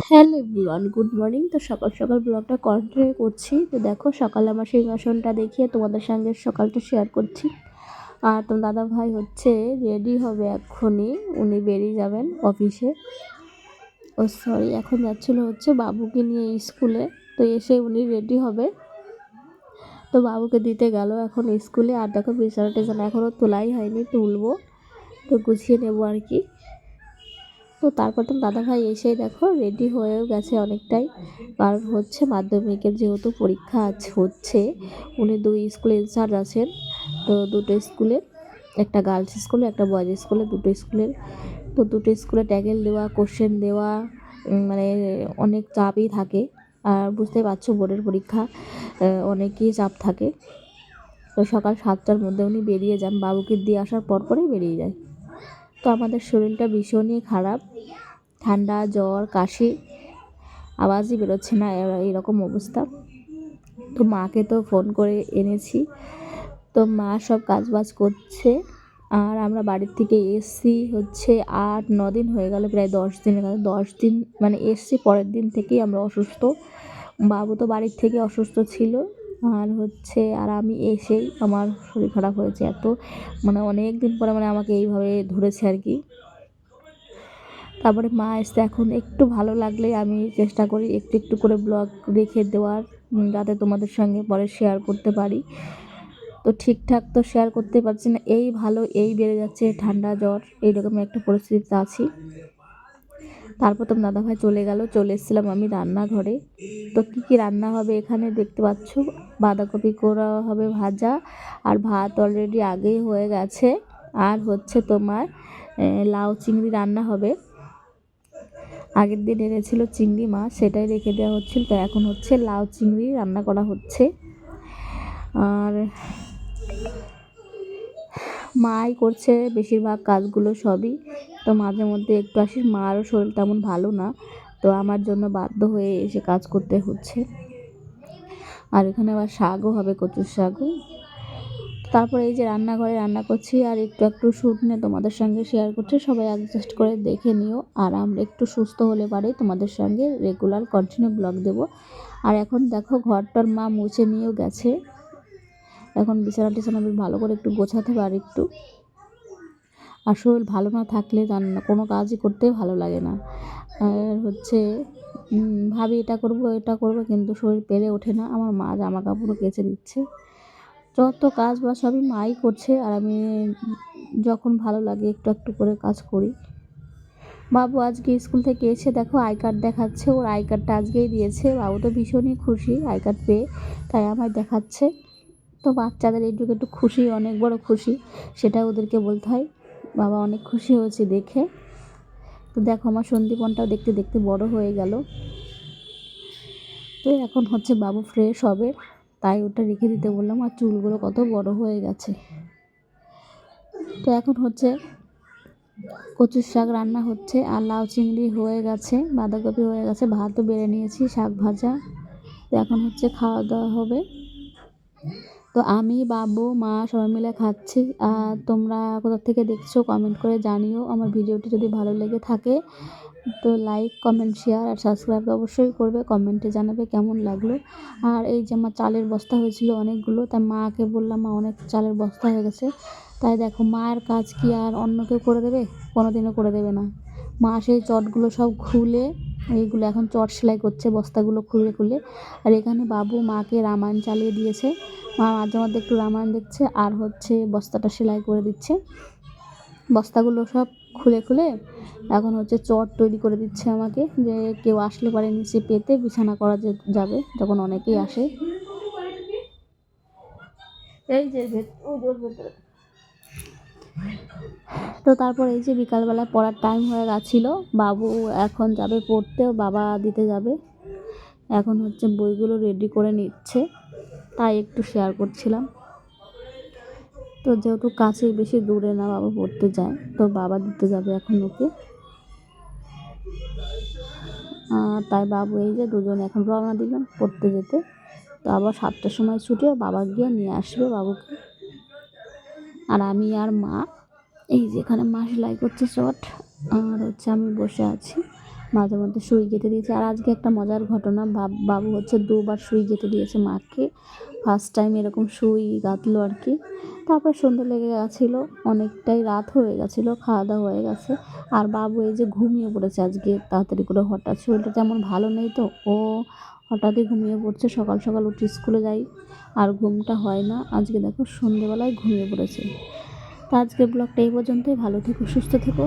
Hello everyone, good morning. তো সকাল সকাল ব্লগটা কন্টিনিউ করছি। তো দেখো সকালে আমার সিংহাসনটা দেখিয়ে তোমাদের সঙ্গে সকালটা শেয়ার করছি। আর তোমার দাদা ভাই হচ্ছে রেডি হবে এক্ষুনি, উনি বেরিয়ে যাবেন অফিসে। ও সরি, এখন যাচ্ছিলো হচ্ছে বাবুকে নিয়ে স্কুলে। তো এসে উনি রেডি হবে, তো বাবুকে দিতে গেল এখন স্কুলে। আর দেখো বিছানা টিছানা এখনও তোলাই হয়নি, তুলবো, তো গুছিয়ে নেবো আর কি। তো তারপর তো দাদাভাই এসেই দেখো রেডি হয়েও গেছে অনেকটাই, কারণ হচ্ছে মাধ্যমিকের যেহেতু পরীক্ষা হচ্ছে, উনি দুই স্কুলে ইনচার্জ আছেন। তো দুটো স্কুলে, একটা গার্লস স্কুলে একটা বয়েজ স্কুলে, দুটো স্কুলের। তো দুটো স্কুলে ট্যাগেল দেওয়া, কোশ্চেন দেওয়া, মানে অনেক চাপই থাকে। আর বুঝতেই পারছো বোর্ডের পরীক্ষা, অনেকই চাপ থাকে। তো সকাল 7টার মধ্যে উনি বেরিয়ে যান, বাবুকে দিয়ে আসার পরেই বেরিয়ে যায়। তো আমাদের শরীরটা ভীষণই খারাপ, ঠান্ডা জ্বর কাশি, আওয়াজই বেরোচ্ছে না, এরকম অবস্থা। তো মাকে তো ফোন করে এনেছি, তো মা সব কাজবাজ করছে। আর আমরা বাড়ির থেকে এসছি হচ্ছে 8-9 দিন হয়ে গেল, প্রায় 10 দিনের কাছে। 10 দিন মানে এসছি পরের দিন থেকেই আমরা অসুস্থ। বাবু তো বাড়ির থেকে অসুস্থ ছিল, আর আমি এসেই আমার শরীর খারাপ হয়েছে এত, মানে অনেক দিন পরে মানে আমাকে এইভাবে ধরেছে আর কি। তারপরে মা এসে এখন একটু ভালো লাগলে আমি চেষ্টা করি একটু একটু করে ব্লগ রেখে দেওয়ার, যাতে তোমাদের সঙ্গে পরে শেয়ার করতে পারি। তো ঠিকঠাক তো শেয়ার করতে পারছি না, এই ভালো এই বেড়ে যাচ্ছে ঠান্ডা জ্বর, এইরকম একটা পরিস্থিতিতে আছি। তারপর তো দাদাভাই চলে এসেছিলাম আমি রান্নাঘরে। তো কী রান্না হবে এখানে দেখতে পাচ্ছ, বাঁধাকপি করা হবে ভাজা, আর ভাত অলরেডি আগেই হয়ে গেছে। আর হচ্ছে তোমার লাউ চিংড়ি রান্না হবে। আগের দিন এনেছিল চিংড়ি মাছ, সেটাই রেখে দেওয়া হচ্ছিল, তো এখন হচ্ছে লাউ চিংড়ি রান্না করা হচ্ছে। আর মাই করছে বেশিরভাগ কাজগুলো সবই। তো মাঝে মধ্যে একটু আসি, মারও শরীর তেমন ভালো না, তো আমার জন্য বাধ্য হয়ে এসে কাজ করতে হচ্ছে। আর এখানে আবার শাকও হবে, কচুর শাকও। তারপরে এই যে রান্নাঘরে রান্না করছি, আর একটু একটু শ্যুট নিয়ে তোমাদের সঙ্গে শেয়ার করছি, সবাই অ্যাডজাস্ট করে দেখে নিও। আর আমরা একটু সুস্থ হলে পারে তোমাদের সঙ্গে রেগুলার কন্টিনিউ ব্লগ দেবো। আর এখন দেখো ঘরটার মা মুছে নিয়েও গেছে, এখন বিছানা টিছানা বেশ ভালো করে একটু গোছাতে হবে আর একটু। আর শরীর ভালো না থাকলে জানো না, কোনো কাজই করতে ভালো লাগে না। আর হচ্ছে ভাবি এটা করবো, কিন্তু শরীর পেরে ওঠে না। আমার মা জামা কাপড়ও কেচে দিচ্ছে, যত কাজ বা সবই মাই করছে, আর আমি যখন ভালো লাগে একটু একটু করে কাজ করি। বাবু আজকে স্কুল থেকে এসে দেখো আই কার্ড দেখাচ্ছে, ওর আই কার্ডটা আজকেই দিয়েছে। বাবু তো ভীষণই খুশি আই কার্ড পেয়ে, তাই আমায় দেখাচ্ছে। তো বাচ্চাদের এই যুগে একটু খুশি, অনেক বড় খুশি, সেটা ওদেরকে বলতে হয়। বাবা অনেক খুশি হয়েছে দেখে। তো দেখো আমার সন্দীপনটাও দেখতে দেখতে বড় হয়ে গেল। তো এখন হচ্ছে বাবু ফ্রেশ হবে, তাই ওটা রেখে দিতে বললাম। আর চুলগুলো কত বড় হয়ে গেছে। তো এখন হচ্ছে কচুর শাক রান্না হচ্ছে, আর লাউ চিংড়ি হয়ে গেছে, বাঁধাকপি হয়ে গেছে, ভাতও বেড়ে নিয়েছি, শাক ভাজা। তো এখন হচ্ছে খাওয়া দাওয়া হবে। তো আমি বাবু মা সবাই মিলে খাচ্ছি। আর তোমরা কোথা থেকে দেখছো কমেন্ট করে জানিও। আমার ভিডিওটি যদি ভালো লেগে থাকে তো লাইক কমেন্ট শেয়ার আর সাবস্ক্রাইব অবশ্যই করবে, কমেন্টে জানাবে কেমন লাগলো। আর এই যে আমার চালের বস্তা হয়েছিল অনেকগুলো, তাই মাকে বললাম মা অনেক চালের বস্তা হয়ে গেছে। তাই দেখো মায়ের কাজ কি আর অন্য কেউ করে দেবে? কোনোদিনও করে দেবে না। মা সেই চটগুলো সব খুলে, এইগুলো এখন চট সেলাই করছে বস্তাগুলো খুলে খুলে। আর এখানে বাবু মাকে রামায়ণ চালিয়ে দিয়েছে, মা মাঝে মধ্যে একটু রামায়ণ দেখছে, আর হচ্ছে বস্তাটা সেলাই করে দিচ্ছে। বস্তাগুলো সব খুলে খুলে এখন হচ্ছে চট তৈরি করে দিচ্ছে আমাকে, যে কেউ আসলে পরে নিচে পেতে বিছানা করা যাবে যখন অনেকেই আসে। এই যে ভেতরে। তো তারপর এই যে বিকালবেলা পড়ার টাইম হয়ে গেছিলো, বাবু এখন যাবে পড়তে, বাবা দিতে যাবে। এখন হচ্ছে বইগুলো রেডি করে নিচ্ছে, তাই একটু শেয়ার করছিলাম। তো যেহেতু কাছে বেশি দূরে না, বাবা পড়তে যায়, তো বাবা দিতে যাবে এখন ওকে। তাই বাবু এই যে দুজন এখন রওনা দিলাম পড়তে যেতে। তো আবার 7টার সময় ছুটি, বাবা গিয়ে নিয়ে আসবে বাবুকে। আর আমি আর মা এই যে এখানে মা সেলাই করছে চট, আর হচ্ছে আমি বসে আছি। মাঝে মধ্যে সুই গেঁথে দিয়েছে। আর আজকে একটা মজার ঘটনা, বাবু হচ্ছে 2বার সুই গেঁথে দিয়েছে মাকে। ফার্স্ট টাইম এরকম সুই গাঁথলো আর কি। তারপর সন্ধ্যে লেগে গেছিলো, অনেকটাই রাত হয়ে গেছিলো, খাওয়া দাওয়া হয়ে গেছে। আর বাবু এই যে ঘুমিয়ে পড়েছে আজকে তাড়াতাড়ি করে, হঠাৎ শরীরটা তেমন ভালো নেই তো, ও হঠাৎই ঘুমিয়ে পড়ছে। সকাল সকাল উঠে স্কুলে যাই আর ঘুমটা হয় না। আজকে দেখো সন্ধ্যেবেলায় ঘুমিয়ে পড়েছে। তো আজকের ব্লগটা এই পর্যন্তই। ভালো থেকো, সুস্থ থেকো।